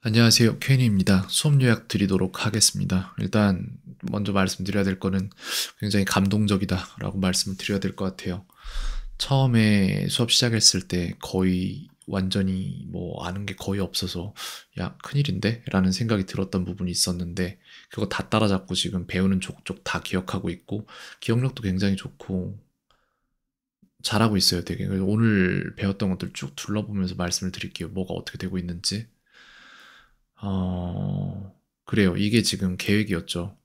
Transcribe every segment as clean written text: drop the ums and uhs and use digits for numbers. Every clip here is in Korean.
안녕하세요. 케인입니다. 수업 요약 드리도록 하겠습니다. 일단 먼저 말씀드려야 될 거는 굉장히 감동적이다라고 말씀을 드려야 될 것 같아요. 처음에 수업 시작했을 때 거의 완전히 아는 게 거의 없어서 야, 큰일인데? 라는 생각이 들었던 부분이 있었는데 그거 다 따라잡고 지금 배우는 족족 다 기억하고 있고 기억력도 굉장히 좋고 잘하고 있어요, 되게. 그래서 오늘 배웠던 것들 쭉 둘러보면서 말씀을 드릴게요. 뭐가 어떻게 되고 있는지. 그래요. 이게 지금 계획이었죠.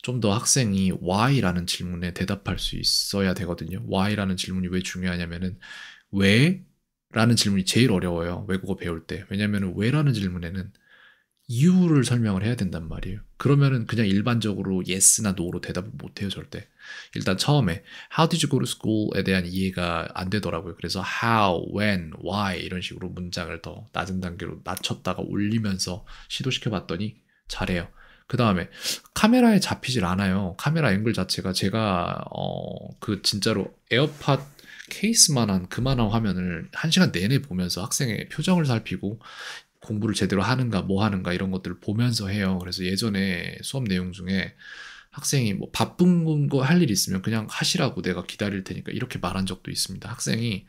좀 더 학생이 why라는 질문에 대답할 수 있어야 되거든요. why라는 질문이 왜 중요하냐면은 왜? 라는 질문이 제일 어려워요. 외국어 배울 때. 왜냐면은 왜라는 질문에는 이유를 설명을 해야 된단 말이에요. 그러면은 그냥 일반적으로 yes나 no로 대답을 못 해요, 절대. 일단 처음에 how did you go to school에 대한 이해가 안 되더라고요. 그래서 how, when, why 이런 식으로 문장을 더 낮은 단계로 낮췄다가 올리면서 시도시켜 봤더니 잘해요. 그 다음에 카메라에 잡히질 않아요. 카메라 앵글 자체가 제가 그 진짜로 에어팟 케이스만한 그만한 화면을 1시간 내내 보면서 학생의 표정을 살피고 공부를 제대로 하는가 뭐 하는가 이런 것들을 보면서 해요. 그래서 예전에 수업 내용 중에 학생이 뭐 바쁜 거 할 일 있으면 그냥 하시라고 내가 기다릴 테니까 이렇게 말한 적도 있습니다. 학생이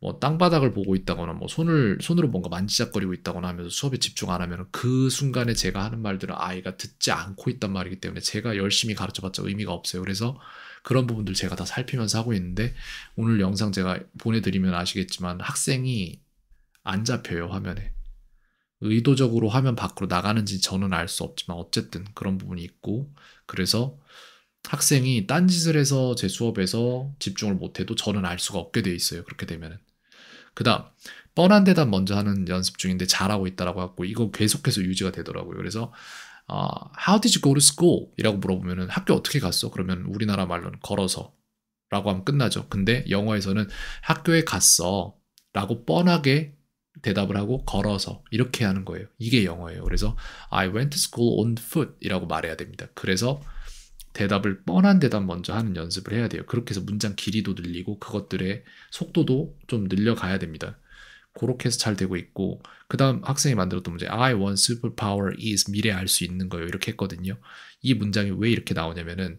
뭐 땅바닥을 보고 있다거나 뭐 손으로 뭔가 만지작거리고 있다거나 하면서 수업에 집중 안 하면 그 순간에 제가 하는 말들은 아이가 듣지 않고 있단 말이기 때문에 제가 열심히 가르쳐봤자 의미가 없어요. 그래서 그런 부분들 제가 다 살피면서 하고 있는데 오늘 영상 제가 보내드리면 아시겠지만 학생이 안 잡혀요, 화면에. 의도적으로 화면 밖으로 나가는지 저는 알 수 없지만 어쨌든 그런 부분이 있고 그래서 학생이 딴짓을 해서 제 수업에서 집중을 못해도 저는 알 수가 없게 돼 있어요. 그렇게 되면은. 그 다음 뻔한 대답 먼저 하는 연습 중인데 잘하고 있다라고 하고 이거 계속해서 유지가 되더라고요. 그래서 How did you go to school? 이라고 물어보면은 학교 어떻게 갔어? 그러면 우리나라 말로는 걸어서 라고 하면 끝나죠. 근데 영어에서는 학교에 갔어 라고 뻔하게 대답을 하고 걸어서 이렇게 하는 거예요. 이게 영어예요. 그래서 I went to school on foot 이라고 말해야 됩니다. 그래서 대답을 뻔한 대답 먼저 하는 연습을 해야 돼요. 그렇게 해서 문장 길이도 늘리고 그것들의 속도도 좀 늘려가야 됩니다. 그렇게 해서 잘 되고 있고 그 다음 학생이 만들었던 문제 I want superpower is 미래 알 수 있는 거예요. 이렇게 했거든요. 이 문장이 왜 이렇게 나오냐면은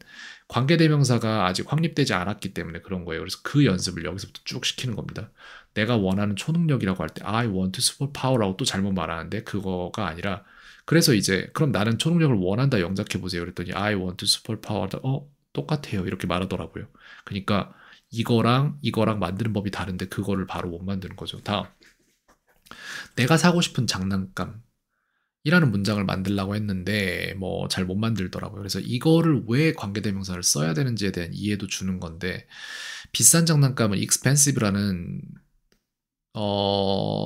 관계대명사가 아직 확립되지 않았기 때문에 그런 거예요. 그래서 그 연습을 여기서부터 쭉 시키는 겁니다. 내가 원하는 초능력이라고 할 때 I want superpower라고 또 잘못 말하는데 그거가 아니라 그래서 이제 그럼 나는 초능력을 원한다 영작해 보세요. 그랬더니 I want superpower 똑같아요. 이렇게 말하더라고요. 그러니까 이거랑 만드는 법이 다른데 그거를 바로 못 만드는 거죠. 다음 내가 사고 싶은 장난감 이라는 문장을 만들려고 했는데 뭐 잘 못 만들더라고요. 그래서 이거를 왜 관계대명사를 써야 되는지에 대한 이해도 주는 건데 비싼 장난감은 expensive라는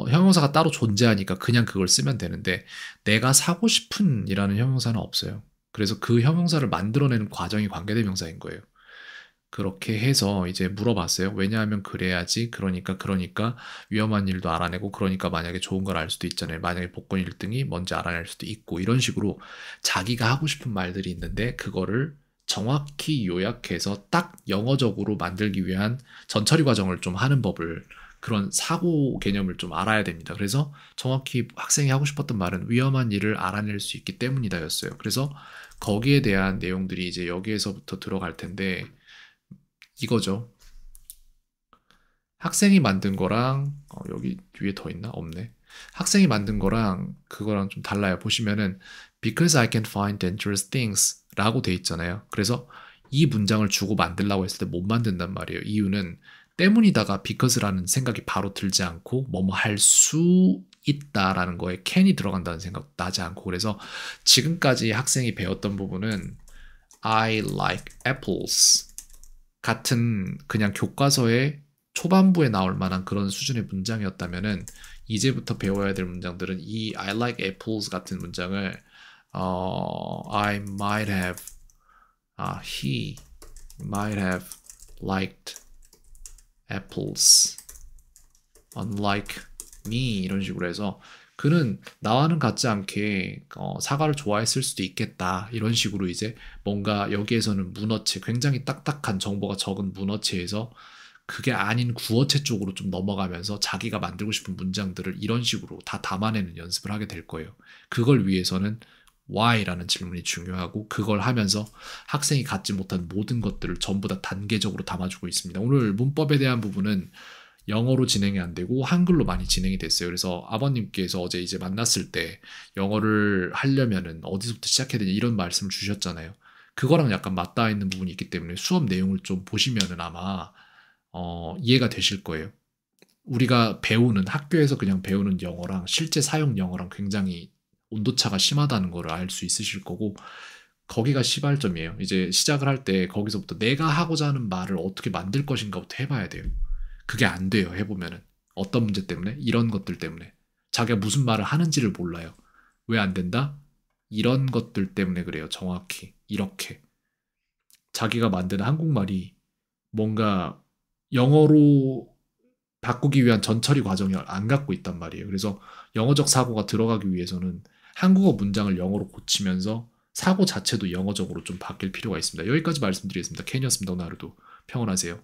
형용사가 따로 존재하니까 그냥 그걸 쓰면 되는데 내가 사고 싶은 이라는 형용사는 없어요. 그래서 그 형용사를 만들어내는 과정이 관계대명사인 거예요. 그렇게 해서 이제 물어봤어요. 왜냐하면 그래야지. 그러니까 위험한 일도 알아내고 그러니까 만약에 좋은 걸 알 수도 있잖아요. 만약에 복권 1등이 뭔지 알아낼 수도 있고 이런 식으로 자기가 하고 싶은 말들이 있는데 그거를 정확히 요약해서 딱 영어적으로 만들기 위한 전처리 과정을 좀 하는 법을 그런 사고 개념을 좀 알아야 됩니다. 그래서 정확히 학생이 하고 싶었던 말은 위험한 일을 알아낼 수 있기 때문이다였어요. 그래서 거기에 대한 내용들이 이제 여기에서부터 들어갈 텐데 이거죠. 학생이 만든 거랑 여기 위에 더 있나? 없네. 학생이 만든 거랑 그거랑 좀 달라요. 보시면은 because I can find dangerous things 라고 돼 있잖아요. 그래서 이 문장을 주고 만들라고 했을 때 못 만든단 말이에요. 이유는 때문이다가 because라는 생각이 바로 들지 않고 뭐뭐 할 수 있다라는 거에 can이 들어간다는 생각 나지 않고 그래서 지금까지 학생이 배웠던 부분은 I like apples 같은 그냥 교과서에 초반부에 나올 만한 그런 수준의 문장이었다면은 이제부터 배워야 될 문장들은 이 I like apples 같은 문장을 I might have he might have liked apples unlike me 이런 식으로 해서 그는 나와는 같지 않게 사과를 좋아했을 수도 있겠다 이런 식으로 이제 뭔가 여기에서는 문어체 굉장히 딱딱한 정보가 적은 문어체에서 그게 아닌 구어체 쪽으로 좀 넘어가면서 자기가 만들고 싶은 문장들을 이런 식으로 다 담아내는 연습을 하게 될 거예요. 그걸 위해서는 why라는 질문이 중요하고 그걸 하면서 학생이 갖지 못한 모든 것들을 전부 다 단계적으로 담아주고 있습니다. 오늘 문법에 대한 부분은 영어로 진행이 안 되고 한글로 많이 진행이 됐어요. 그래서 아버님께서 어제 이제 만났을 때 영어를 하려면은 어디서부터 시작해야 되냐 이런 말씀을 주셨잖아요. 그거랑 약간 맞닿아 있는 부분이 있기 때문에 수업 내용을 좀 보시면은 아마 이해가 되실 거예요. 우리가 배우는 학교에서 그냥 배우는 영어랑 실제 사용 영어랑 굉장히 온도차가 심하다는 거를 알 수 있으실 거고 거기가 시발점이에요. 이제 시작을 할 때 거기서부터 내가 하고자 하는 말을 어떻게 만들 것인가부터 해봐야 돼요. 그게 안 돼요. 해보면은 어떤 문제 때문에 이런 것들 때문에 자기가 무슨 말을 하는지를 몰라요. 왜 안 된다? 이런 것들 때문에 그래요. 정확히 이렇게 자기가 만드는 한국말이 뭔가 영어로 바꾸기 위한 전처리 과정을 안 갖고 있단 말이에요. 그래서 영어적 사고가 들어가기 위해서는 한국어 문장을 영어로 고치면서 사고 자체도 영어적으로 좀 바뀔 필요가 있습니다. 여기까지 말씀드리겠습니다. 캔이었습니다. 오늘 하루도 평온하세요.